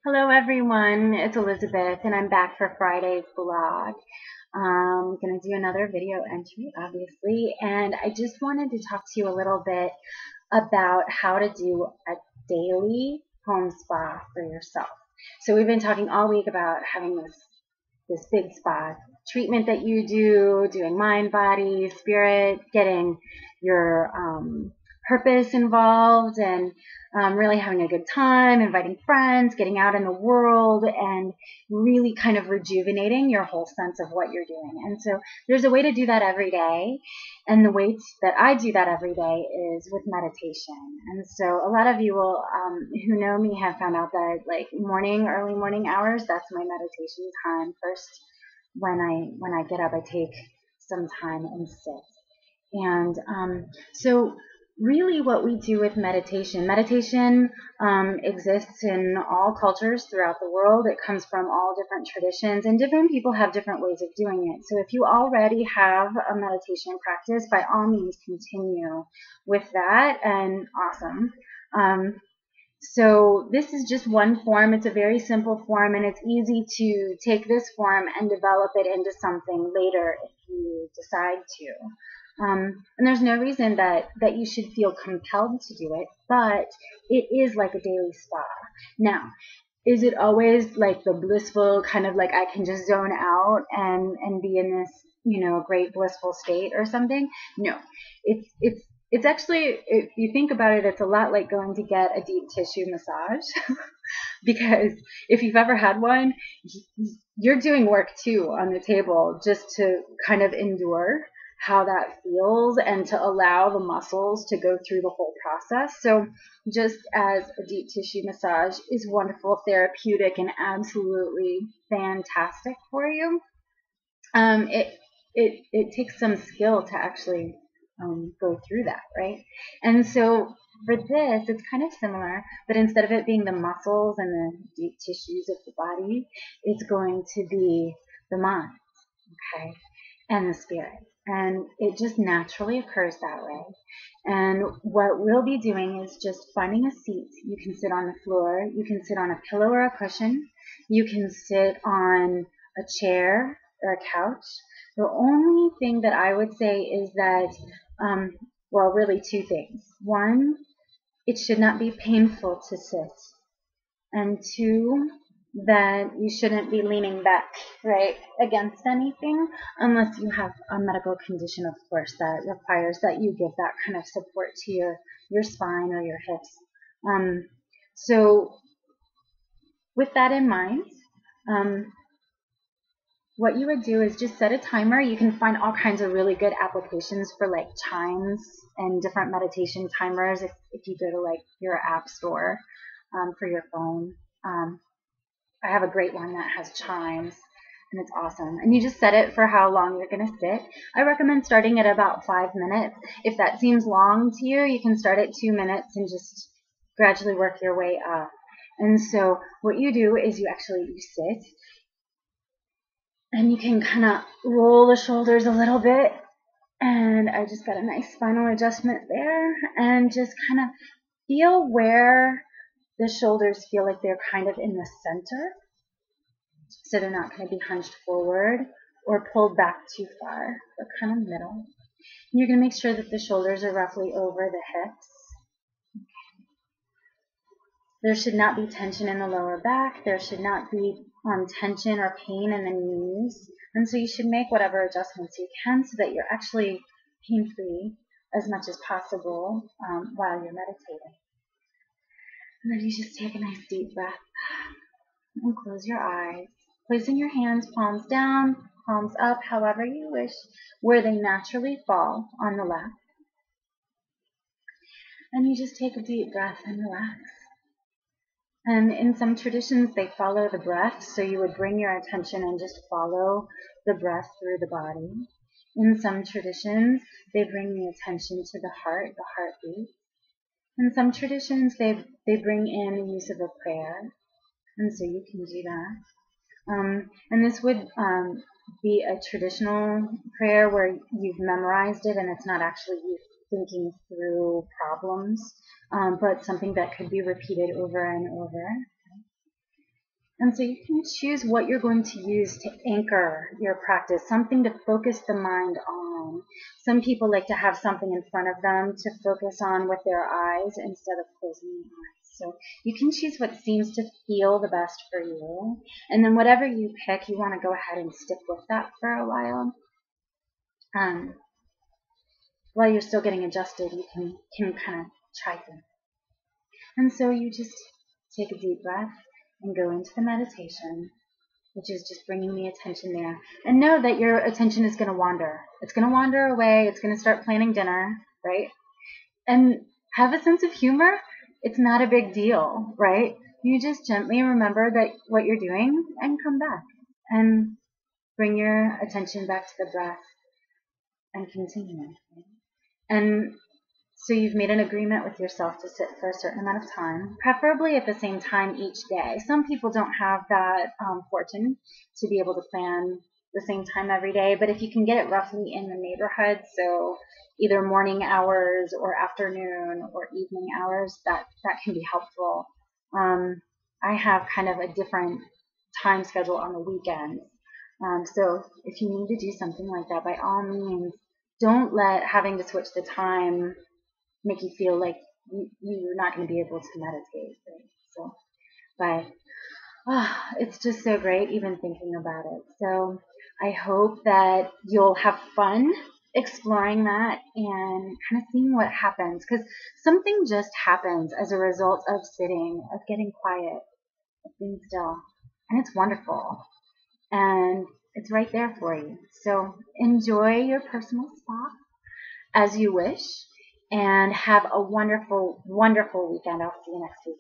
Hello everyone, it's Elizabeth and I'm back for Friday's vlog. I'm going to do another video entry obviously, and I just wanted to talk to you a little bit about how to do a daily home spa for yourself. So we've been talking all week about having this big spa treatment that you do, doing mind, body, spirit, getting your purpose involved, and really having a good time, inviting friends, getting out in the world, and really kind of rejuvenating your whole sense of what you're doing. And so there's a way to do that every day. And the way that I do that every day is with meditation. And so a lot of you will, who know me, have found out that like early morning hours, that's my meditation time. First, when I get up, I take some time and sit. And so really what we do with meditation exists in all cultures throughout the world. It comes from all different traditions, and different people have different ways of doing it. So if you already have a meditation practice, by all means continue with that, and awesome. So this is just one form. It's a very simple form, and it's easy to take this form and develop it into something later if you decide to. And there's no reason that you should feel compelled to do it, but it is like a daily spa. Now, is it always like the blissful kind of like I can just zone out and be in this, great blissful state or something? No, it's actually, if you think about it, it's a lot like going to get a deep tissue massage. Because if you've ever had one, you're doing work too on the table just to kind of endure how that feels and to allow the muscles to go through the whole process. So just as a deep tissue massage is wonderful, therapeutic, and absolutely fantastic for you, it takes some skill to actually go through that, right? And so for this, it's kind of similar, but instead of it being the muscles and the deep tissues of the body, it's going to be the mind, okay, and the spirit. And it just naturally occurs that way. And what we'll be doing is just finding a seat. You can sit on the floor, you can sit on a pillow or a cushion, you can sit on a chair or a couch. The only thing that I would say is that, well, really two things. One, it should not be painful to sit. And two, that you shouldn't be leaning back, right, against anything, unless you have a medical condition, of course, that requires that you give that kind of support to your spine or your hips. So with that in mind, what you would do is just set a timer. You can find all kinds of really good applications for like chimes and different meditation timers if you go to like your app store for your phone. I have a great one that has chimes, and it's awesome. And you just set it for how long you're going to sit. I recommend starting at about 5 minutes. If that seems long to you, you can start at 2 minutes and just gradually work your way up. And so what you do is you sit, and you can kind of roll the shoulders a little bit. And I just got a nice spinal adjustment there, and just kind of feel where the shoulders feel like they're kind of in the center. So they're not going to be hunched forward or pulled back too far. They're kind of middle. And you're going to make sure that the shoulders are roughly over the hips. There should not be tension in the lower back. There should not be tension or pain in the knees. And so you should make whatever adjustments you can so that you're actually pain-free as much as possible while you're meditating. And then you just take a nice deep breath and close your eyes, placing your hands palms down, palms up, however you wish, where they naturally fall on the lap. And you just take a deep breath and relax. And in some traditions, they follow the breath, so you would bring your attention and just follow the breath through the body. In some traditions, they bring the attention to the heart, the heartbeat. In some traditions, they bring in the use of a prayer, and so you can do that. And this would be a traditional prayer where you've memorized it and it's not actually you thinking through problems, but something that could be repeated over and over. And so you can choose what you're going to use to anchor your practice, something to focus the mind on. Some people like to have something in front of them to focus on with their eyes instead of closing the eyes. So you can choose what seems to feel the best for you. And then whatever you pick, you want to go ahead and stick with that for a while. While you're still getting adjusted, you can kind of try things. And so you just take a deep breath and go into the meditation, which is just bringing the attention there. And know that your attention is going to wander. It's going to wander away. It's going to start planning dinner, right? And have a sense of humor. It's not a big deal, right? You just gently remember that what you're doing and come back and bring your attention back to the breath and continue. And so you've made an agreement with yourself to sit for a certain amount of time, preferably at the same time each day. Some people don't have that fortune to be able to plan the same time every day, but if you can get it roughly in the neighborhood, so either morning hours or afternoon or evening hours, that can be helpful. I have kind of a different time schedule on the weekends. So if you need to do something like that, by all means, don't let having to switch the time make you feel like you're not going to be able to meditate. Right? So, but it's just so great even thinking about it. So I hope that you'll have fun exploring that and kind of seeing what happens, because something just happens as a result of sitting, of getting quiet, of being still, and it's wonderful. And it's right there for you. So enjoy your personal spa as you wish, and have a wonderful, wonderful weekend. I'll see you next week.